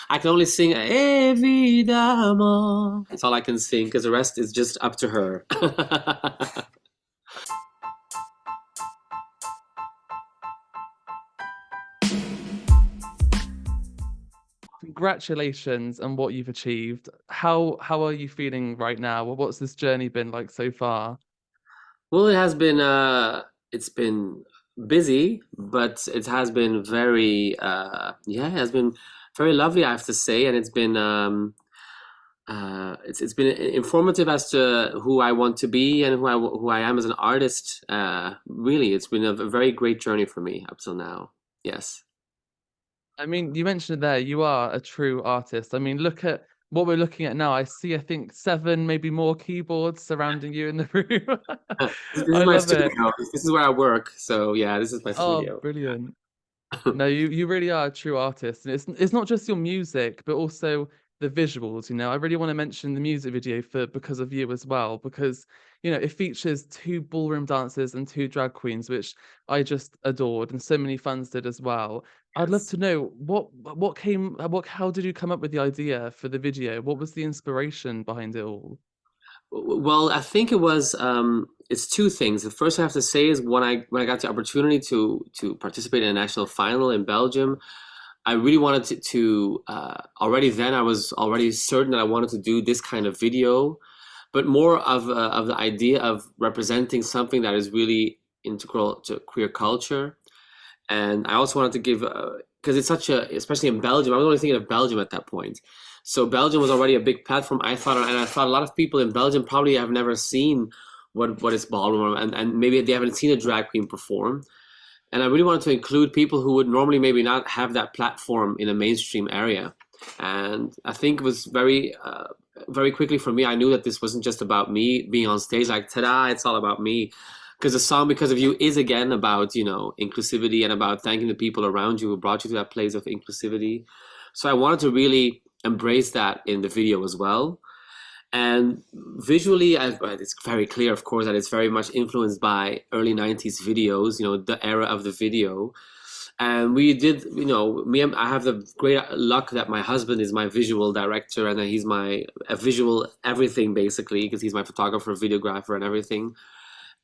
I can only sing Evidamo. That's all I can sing because the rest is just up to her. Congratulations on what you've achieved. How are you feeling right now? What's this journey been like so far? Well, it's been busy, but it has been very yeah, it has been very lovely, I have to say, and it's been informative as to who I want to be and who I am as an artist. Really, it's been a very great journey for me up till now. Yes. I mean, you mentioned it there, you are a true artist. I mean, look at what we're looking at now. I see, I think, seven, maybe more keyboards surrounding you in the room. This is I my love it. studio. This is where I work. So yeah, this is my Oh, studio. brilliant. No, you really are a true artist, and it's not just your music, but also the visuals. You know, I really want to mention the music video for because of you as well, because it features two ballroom dancers and two drag queens, which I just adored, and so many fans did as well. I'd love Yes. to know what came, what how did you come up with the idea for the video? What was the inspiration behind it all? Well, I think it's two things. The first I have to say is when I got the opportunity to participate in a national final in Belgium, I really wanted already then I was already certain that I wanted to do this kind of video, but more of the idea of representing something that is really integral to queer culture. And I also wanted to give because it's such a especially in Belgium. I was only thinking of Belgium at that point. So Belgium was already a big platform. I thought, and I thought a lot of people in Belgium probably have never seen what is ballroom, and maybe they haven't seen a drag queen perform. And I really wanted to include people who would normally maybe not have that platform in a mainstream area. And I think it was very quickly for me. I knew that this wasn't just about me being on stage like ta-da, it's all about me. Because the song "Because of You" is again about inclusivity and about thanking the people around you who brought you to that place of inclusivity. So I wanted to really embrace that in the video as well. And visually, it's very clear, of course, that it's very much influenced by early 90s videos, the era of the video. And we did, I have the great luck that my husband is my visual director and that he's my a visual everything basically, because he's my photographer, videographer, and everything.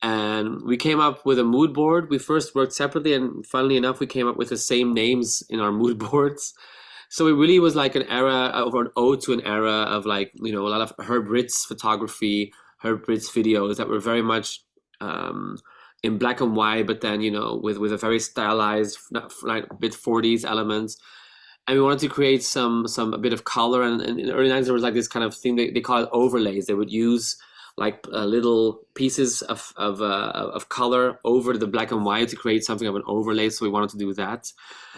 And we came up with a mood board. We first worked separately, and funnily enough, we came up with the same names in our mood boards. So it really was like an era or an ode to an era of like, a lot of Herb Ritts photography, Herb Ritts videos that were very much um, in black and white, but then, with a very stylized, like bit 40s elements. And we wanted to create a bit of color. And in the early 90s, there was like this kind of thing, they call it overlays. They would use like little pieces of color over the black and white to create something of an overlay. So we wanted to do that.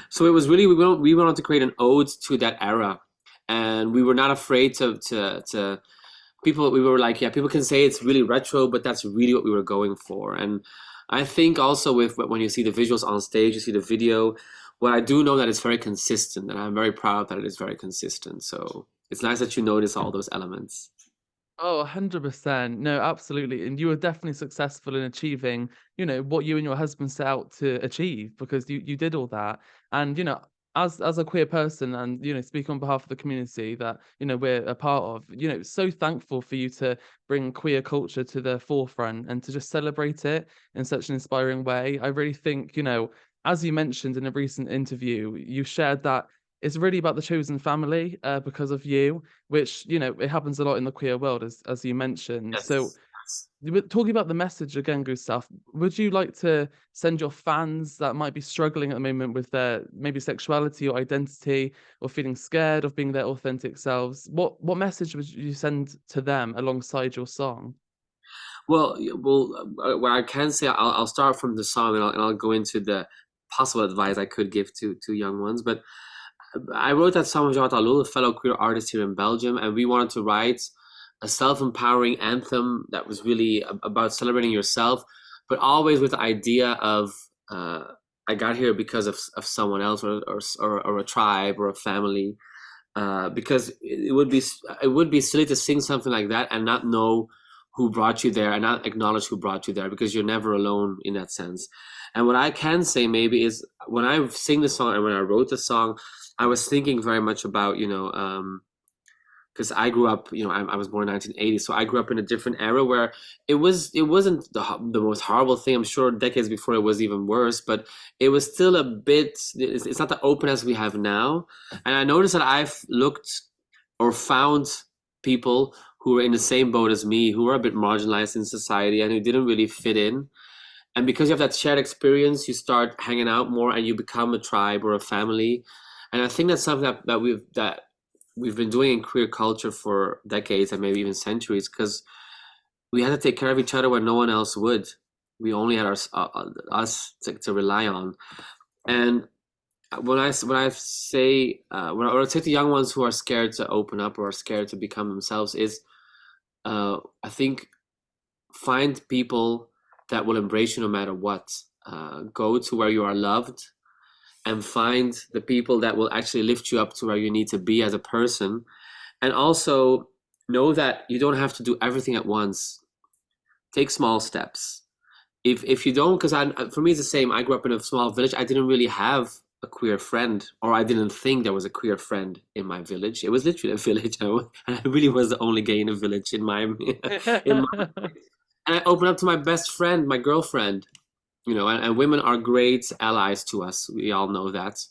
So it was really we wanted to create an ode to that era, and we were not afraid to people. We were like, yeah, people can say it's really retro, but that's really what we were going for. And I think also with when you see the visuals on stage, you see the video. What I do know that it's very consistent, and I'm very proud that it is very consistent. So it's nice that you notice all those elements. Oh, 100%. No, absolutely. And you were definitely successful in achieving, what you and your husband set out to achieve because you did all that. And, as a queer person and, speak on behalf of the community that, we're a part of, so thankful for you to bring queer culture to the forefront and to just celebrate it in such an inspiring way. I really think, as you mentioned in a recent interview, you shared that it's really about the chosen family because of you, which it happens a lot in the queer world, as you mentioned. So, Yes. Yes. talking about the message again, Gustaph, would you like to send your fans that might be struggling at the moment with their maybe sexuality or identity, or feeling scared of being their authentic selves? What message would you send to them alongside your song? What I can say, I'll start from the song and I'll go into the possible advice I could give to young ones. But I wrote that song with Jawad Alul, a fellow queer artist here in Belgium, and we wanted to write a self-empowering anthem that was really about celebrating yourself, but always with the idea of uh, I got here because of someone else or a tribe or a family. Because it would be silly to sing something like that and not know who brought you there and not acknowledge who brought you there because you're never alone in that sense. And what I can say maybe is when I sing the song and when I wrote the song, I was thinking very much about, because I grew up, I was born in 1980, so I grew up in a different era where it wasn't the most horrible thing. I'm sure decades before it was even worse, but it was still a bit. It's not the open as we have now, and I noticed that I've looked or found people who were in the same boat as me, who were a bit marginalized in society and who didn't really fit in. And because you have that shared experience, you start hanging out more and you become a tribe or a family. And I think that's something that we've been doing in queer culture for decades and maybe even centuries, because we had to take care of each other when no one else would. We only had us to rely on. And when I say when I say to young ones who are scared to open up or are scared to become themselves is I think find people that will embrace you no matter what. Go to where you are loved and find the people that will actually lift you up to where you need to be as a person. And also know that you don't have to do everything at once. Take small steps. If you don't, because for me it's the same. I grew up in a small village. I didn't really have a queer friend, or I didn't think there was a queer friend in my village. It was literally a village, and I really was the only gay in a village in my in my. And I opened up to my best friend, my girlfriend, and women are great allies to us. We all know that.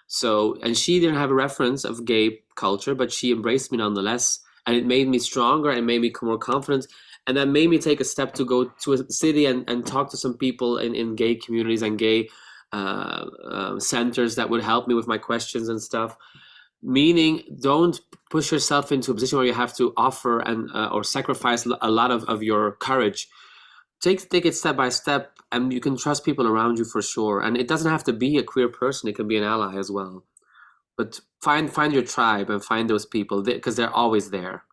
So, and she didn't have a reference of gay culture, but she embraced me nonetheless. And it made me stronger and made me more confident. And that made me take a step to go to a city and talk to some people in gay communities and gay centers that would help me with my questions and stuff. Meaning, don't push yourself into a position where you have to offer and or sacrifice a lot of your courage. Take it step by step, and you can trust people around you for sure. And it doesn't have to be a queer person; it can be an ally as well. But find your tribe and find those people because they're always there.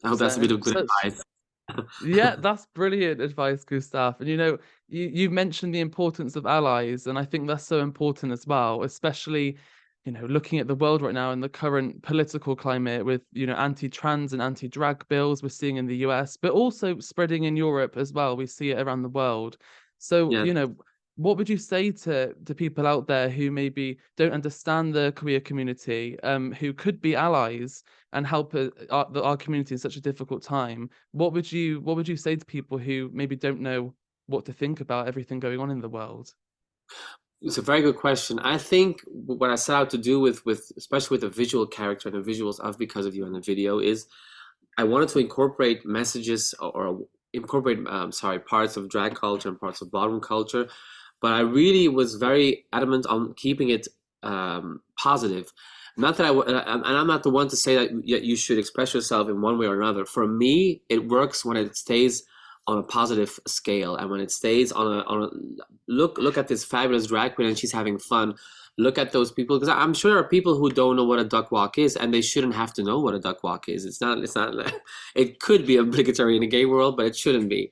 I hope that's a bit of good Such advice. Yeah, that's brilliant advice, Gustaph. And you mentioned the importance of allies, and I think that's so important as well, especially, looking at the world right now and the current political climate with, anti-trans and anti-drag bills we're seeing in the US, but also spreading in Europe as well. We see it around the world. So, Yeah. what would you say to people out there who maybe don't understand the queer community, who could be allies and help our community in such a difficult time? What would you say to people who maybe don't know what to think about everything going on in the world? It's a very good question. I think what I set out to do with especially with the visual character and the visuals of Because of You in the video is I wanted to incorporate messages or incorporate sorry, parts of drag culture and parts of ballroom culture, but I really was very adamant on keeping it positive. Not that and I'm not the one to say that you should express yourself in one way or another. For me, it works when it stays on a positive scale and when it stays on a look at this fabulous drag queen and she's having fun. Look at those people, because I'm sure there are people who don't know what a duck walk is, and they shouldn't have to know what a duck walk is. It's not it could be obligatory in a gay world, but it shouldn't be.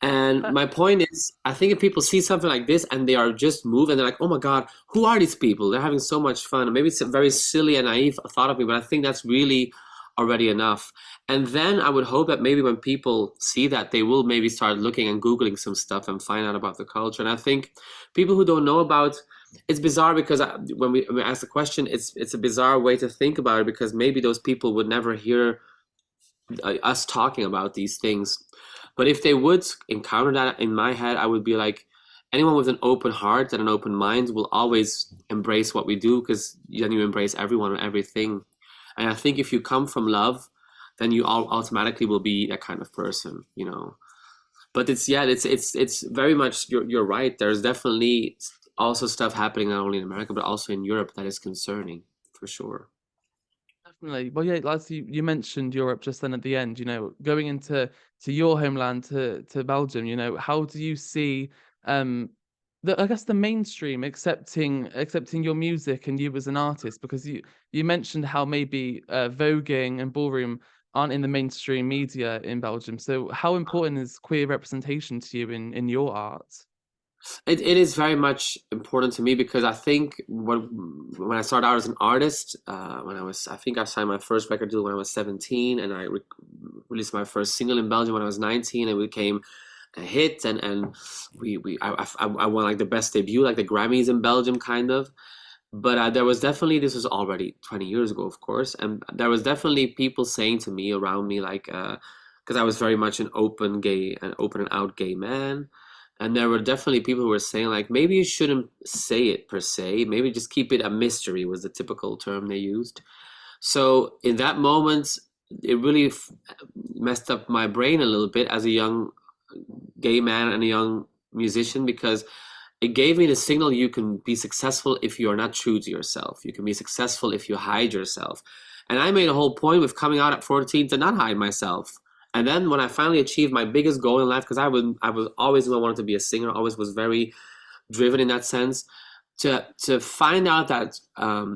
And my point is, I think if people see something like this and they are just moved and they're like, oh my God, who are these people? They're having so much fun. And maybe it's a very silly and naive thought of me, but I think that's really already enough. And then I would hope that maybe when people see that, they will maybe start looking and Googling some stuff and find out about the culture. And I think people who don't know about it's bizarre because when we ask the question, it's a bizarre way to think about it, because maybe those people would never hear us talking about these things. But if they would encounter that in my head, I would be like, anyone with an open heart and an open mind will always embrace what we do, because then you embrace everyone and everything. And I think if you come from love, then you all automatically will be that kind of person. But it's very much you're right. There's definitely also stuff happening not only in America but also in Europe that is concerning for sure. Definitely. Well, yeah, like you mentioned Europe just then at the end, going to your homeland, to Belgium, how do you see I guess the mainstream accepting your music and you as an artist? Because you mentioned how maybe voguing and ballroom aren't in the mainstream media in Belgium. So how important is queer representation to you in your art? It is very much important to me, because I think when I started out as an artist, I think I signed my first record deal when I was 17, and I released my first single in Belgium when I was 19, and it became a hit, and I won like the best debut, like the Grammys in Belgium, kind of. But there was definitely, this was already 20 years ago, of course, and there was definitely people saying to me around me, like, because I was very much an open and out gay man, and there were definitely people who were saying like, maybe you shouldn't say it per se, maybe just keep it a mystery was the typical term they used. So in that moment, it really messed up my brain a little bit as a young gay man and a young musician because it gave me the signal you can be successful if you are not true to yourself. You can be successful if you hide yourself. And I made a whole point with coming out at 14 to not hide myself. And then when I finally achieved my biggest goal in life, because I was always knew I wanted to be a singer, always was very driven in that sense. To find out that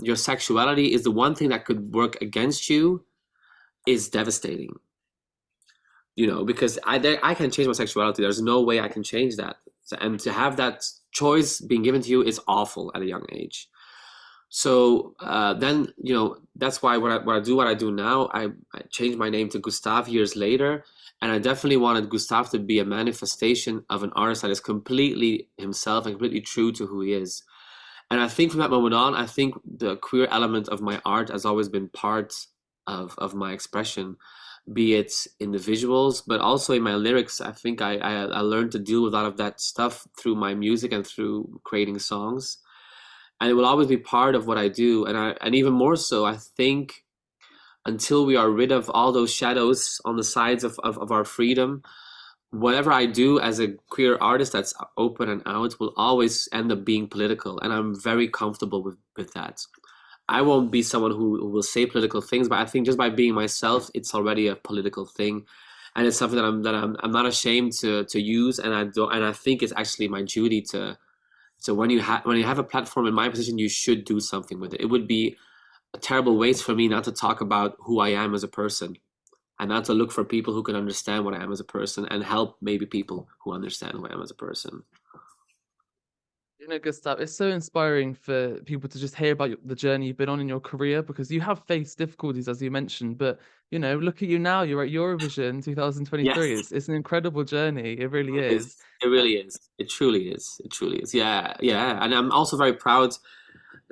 your sexuality is the one thing that could work against you is devastating. You know, because I can change my sexuality. There's no way I can change that. And to have that choice being given to you is awful at a young age. So then, you know, that's why what I do now, I changed my name to Gustaph years later. And I definitely wanted Gustaph to be a manifestation of an artist that is completely himself and completely true to who he is. And I think from that moment on, I think the queer element of my art has always been part of my expression, be it in the visuals, but also in my lyrics. I think I learned to deal with a lot of that stuff through my music and through creating songs. And it will always be part of what I do. And even more so, I think until we are rid of all those shadows on the sides of our freedom, whatever I do as a queer artist that's open and out will always end up being political. And I'm very comfortable with that. I won't be someone who will say political things, but I think just by being myself, it's already a political thing, and it's something I'm not ashamed to use, and I think it's actually my duty to. So when you have a platform in my position, you should do something with it. It would be a terrible waste for me not to talk about who I am as a person, and not to look for people who can understand what I am as a person and help maybe people who understand who I am as a person. You know, Gustav, it's so inspiring for people to just hear about the journey you've been on in your career because you have faced difficulties, as you mentioned. But, you know, look at you now, you're at Eurovision Yes, 2023. It's an incredible journey. It really is. it Uh, really is. It truly is. It truly is. Yeah, yeah. And I'm also very proud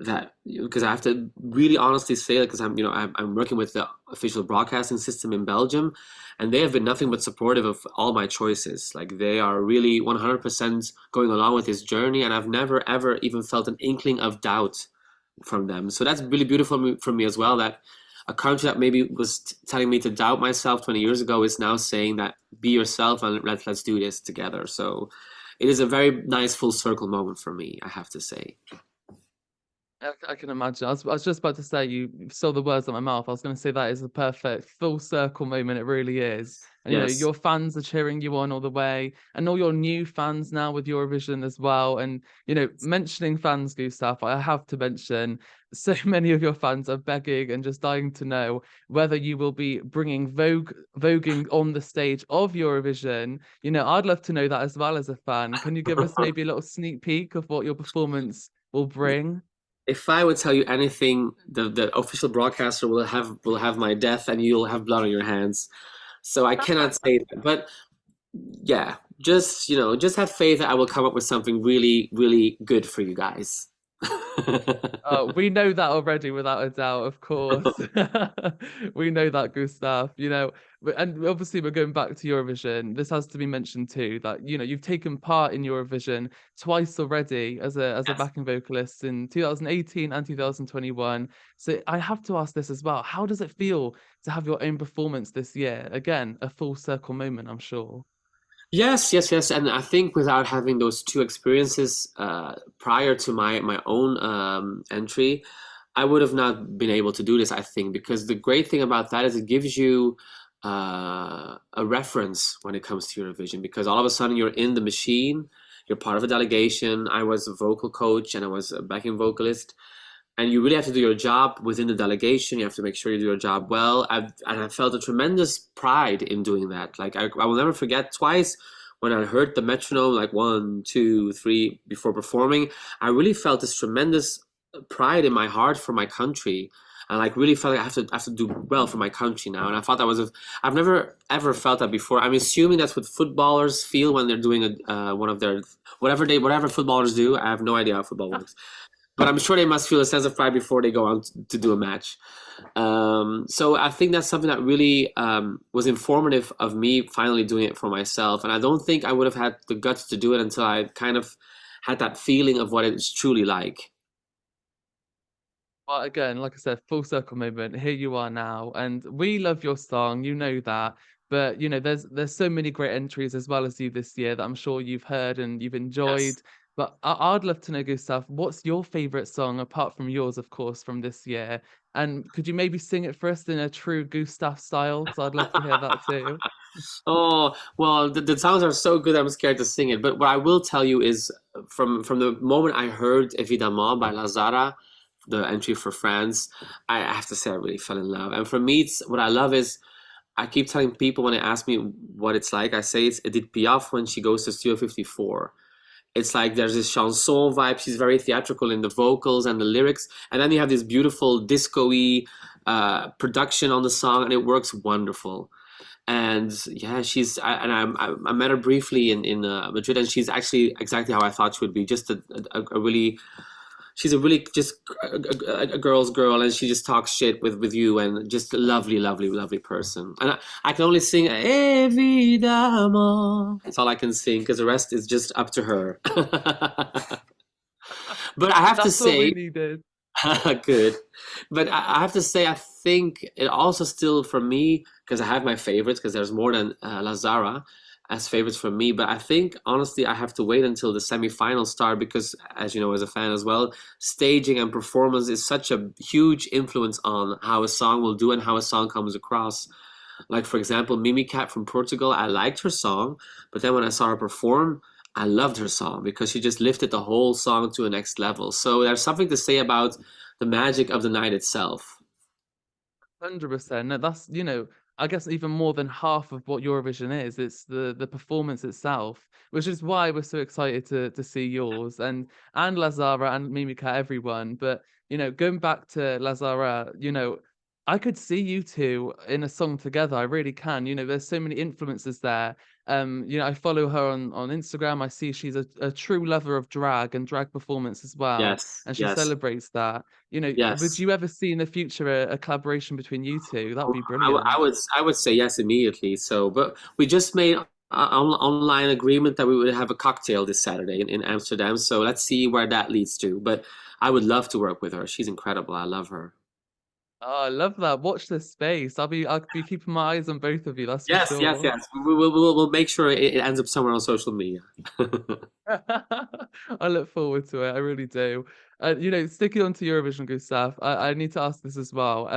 that because I have to really honestly say that because I'm working with the official broadcasting system in Belgium, and they have been nothing but supportive of all my choices. Like they are really 100% going along with this journey, and I've never ever even felt an inkling of doubt from them. So that's really beautiful for me as well. That a country that maybe was telling me to doubt myself 20 years ago is now saying that be yourself and let's do this together. So it is a very nice full circle moment for me, I have to say. I can imagine. I was just about to say you stole the words out of my mouth. I was going to say that is a perfect full circle moment. It really is. And you know, Yes. your fans are cheering you on all the way, and all your new fans now with Eurovision as well. And you know, mentioning fans, Gustav, I have to mention so many of your fans are begging and just dying to know whether you will be bringing voguing on the stage of Eurovision. You know, I'd love to know that as well as a fan. Can you give us maybe a little sneak peek of what your performance will bring? If I would tell you anything, the official broadcaster will have my death, and you'll have blood on your hands. So I cannot say that. But yeah, just just have faith that I will come up with something really, really good for you guys. We know that already, without a doubt, of course. We know that, Gustav, you know, and obviously we're going back to Eurovision. This has to be mentioned too, that you know, you've taken part in Eurovision twice already as a Yes. backing vocalist in 2018 and 2021. So I have to ask this as well. How does it feel to have your own performance this year? Again, a full circle moment, I'm sure. Yes, yes, yes. And I think without having those two experiences prior to my own entry, I would have not been able to do this, I think, because the great thing about that is it gives you a reference when it comes to Eurovision, because all of a sudden you're in the machine, you're part of a delegation. I was a vocal coach and I was a backing vocalist, and you really have to do your job within the delegation. You have to make sure you do your job well. And I felt a tremendous pride in doing that. Like I will never forget twice when I heard the metronome, like one, two, three, before performing. I really felt this tremendous pride in my heart for my country. And like really felt like I have to do well for my country now. And I thought that was I've never ever felt that before. I'm assuming that's what footballers feel when they're doing one of their whatever footballers do. I have no idea how football works, but I'm sure they must feel a sense of pride before they go on to do a match. So I think that's something that really was informative of me finally doing it for myself. And I don't think I would have had the guts to do it until I kind of had that feeling of what it's truly like. Well, again, like I said, full circle moment. Here you are now, and we love your song. You know that, but there's so many great entries as well as you this year that I'm sure you've heard and you've Yes. enjoyed. But I'd love to know, Gustav, what's your favorite song apart from yours, of course, from this year? And could you maybe sing it for us in a true Gustaf style? Because I'd love to hear that too. Oh, well, the sounds are so good I'm scared to sing it. But what I will tell you is from the moment I heard Évidemment by Zarra, the entry for France, I have to say I really fell in love. And for me, it's what I love is I keep telling people when they ask me what it's like, I say it's Edith Piaf when she goes to Studio 54. It's like there's this chanson vibe. She's very theatrical in the vocals and the lyrics, and then you have this beautiful disco-y production on the song, and it works wonderful. And yeah, I met her briefly in Madrid, and she's actually exactly how I thought she would be. Just a really she's a really just a girl's girl, and she just talks shit with you, and just a lovely, lovely, lovely person. And I can only sing Évidemment. That's all I can sing because the rest is just up to her. But I have to That's what we say, needed. good. But I have to say, I think it also still for me because I have my favorites because there's more than Lazara as favorites for me. But I think honestly, I have to wait until the semifinals start because, as you know, as a fan as well, staging and performance is such a huge influence on how a song will do and how a song comes across. Like for example, Mimi Cat from Portugal, I liked her song, but then when I saw her perform, I loved her song because she just lifted the whole song to a next level. So there's something to say about the magic of the night itself. 100%. No, that's, I guess even more than half of what Eurovision is. It's the performance itself, which is why we're so excited to see yours and Lazara and Mimika, everyone. But going back to Lazara, I could see you two in a song together. I really can. There's so many influences there. I follow her on Instagram. I see she's a true lover of drag and drag performance as well, Yes, and she yes, celebrates that. Would yes. you ever see in the future a collaboration between you two? That'd be brilliant. I would say yes immediately. So, but we just made an online agreement that we would have a cocktail this Saturday in Amsterdam. So let's see where that leads to. But I would love to work with her. She's incredible. I love her. Oh, I love that. Watch this space. I'll be keeping my eyes on both of you, that's for Yes, yes, sure. yes. We'll make sure it ends up somewhere on social media. I look forward to it. I really do. Sticking on to Eurovision, Gustav, I need to ask this as well.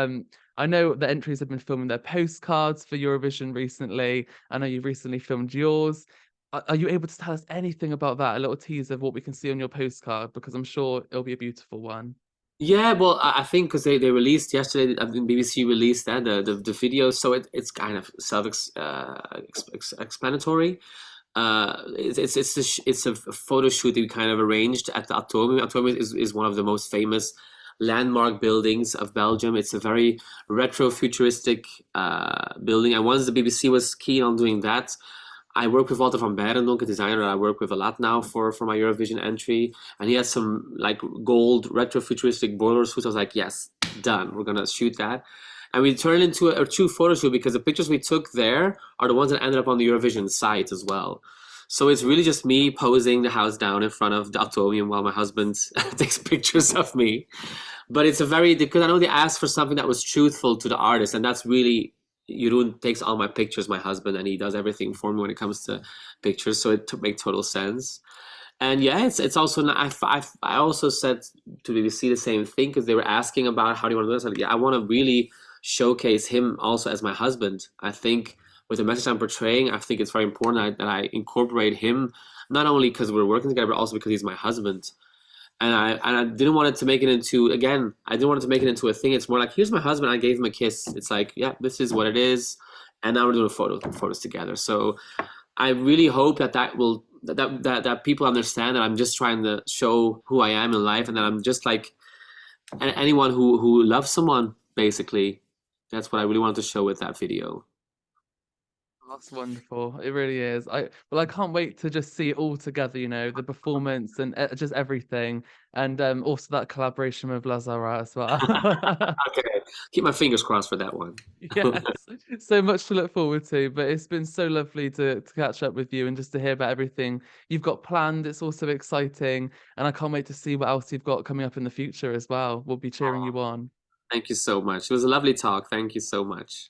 I know the entries have been filming their postcards for Eurovision recently. I know you've recently filmed yours. Are you able to tell us anything about that? A little teaser of what we can see on your postcard, because I'm sure it'll be a beautiful one. Yeah, well, I think because they released yesterday, I think BBC released that the video, so it's kind of explanatory. It's a photo shoot that we kind of arranged at the Atomium. Atomium is one of the most famous landmark buildings of Belgium. It's a very retro futuristic building, and once the BBC was keen on doing that, I work with Walter van Beirendonck, a designer I work with a lot now for my Eurovision entry, and he has some like gold retro futuristic boiler suits. I was like, yes, done. We're gonna shoot that, and we turned it into a true photo shoot because the pictures we took there are the ones that ended up on the Eurovision site as well. So it's really just me posing the house down in front of the Atomium while my husband takes pictures of me. But it's a very because I know they asked for something that was truthful to the artist, and that's really Jeroen takes all my pictures, my husband, and he does everything for me when it comes to pictures. So it make total sense. And yeah, it's also I also said to BBC the same thing because they were asking about how do you want to do this. Yeah, I want to really showcase him also as my husband. I think with the message I'm portraying, I think it's very important that I incorporate him not only because we're working together, but also because he's my husband. And I didn't want it to make it into again. I didn't want it to make it into a thing. It's more like here's my husband. I gave him a kiss. It's like yeah, this is what it is, and now we're doing photos together. So I really hope that people understand that I'm just trying to show who I am in life, and that I'm just like anyone who loves someone. Basically, that's what I really wanted to show with that video. That's wonderful. It really is. I can't wait to just see it all together, you know, the performance and just everything. And also that collaboration with Lazara as well. Okay, keep my fingers crossed for that one. Yes, so much to look forward to. But it's been so lovely to catch up with you and just to hear about everything you've got planned. It's also exciting, and I can't wait to see what else you've got coming up in the future as well. We'll be cheering you on. Thank you so much. It was a lovely talk. Thank you so much.